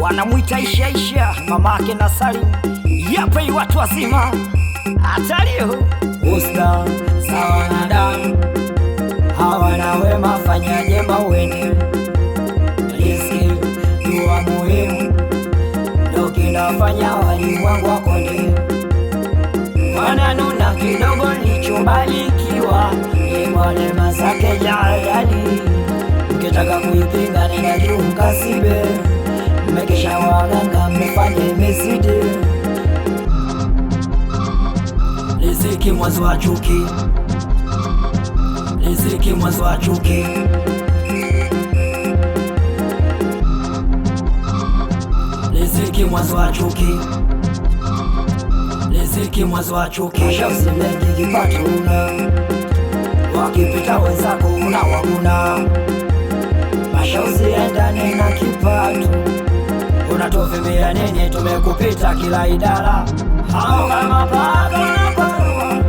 wanamwita Isha, mamake na Salim, yape watu wazima atalio usta sawa na damu, hawana wema, fanya jema uende. Riziki dua muhimu, ndo kinafanya walimwengu wakonde. Wananuna kidogo nilichobarikiwa, imole mazake jalali. Mkitaka kuipinga nenda juu mkasibe, mmekesha waganga mmefanya imezidi. Riziki mwanzo wa chuki, riziki mwanzo wa chuki. Riziki mwanzo wa chuki, riziki mwanzo wa chuki. Mashozi mengi kipato una, wakipita wenzako unawaguna. Mashozi endane na kipato, unatuvimia nini? Tumekupita kila idara. Hao kama paka wanaparua,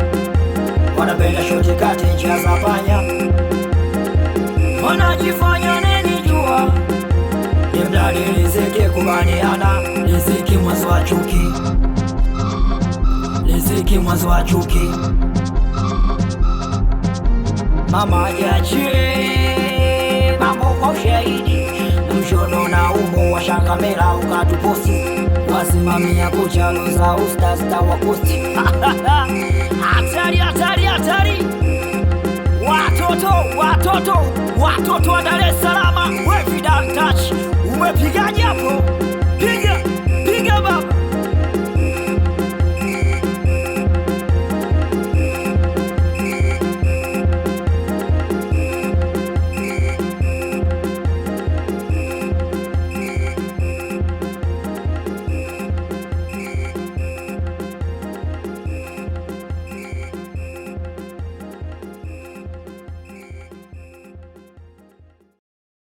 wanapenda shoti kati njia za panya. Wanajifanya nini jua, ni mdadi riziki kubaniana. Riziki mwanzo wa chuki, riziki mwanzo wa chuki. Mama jiachie mambo kwa ushahidi, mshono na umo wa shakamera ukatuposti, wasimamia kuchalo za usta wa posti. Hatari, hatari, hatari. Watoto wa Dar es Salaam, we Vidal Touch, umepigaje hapo?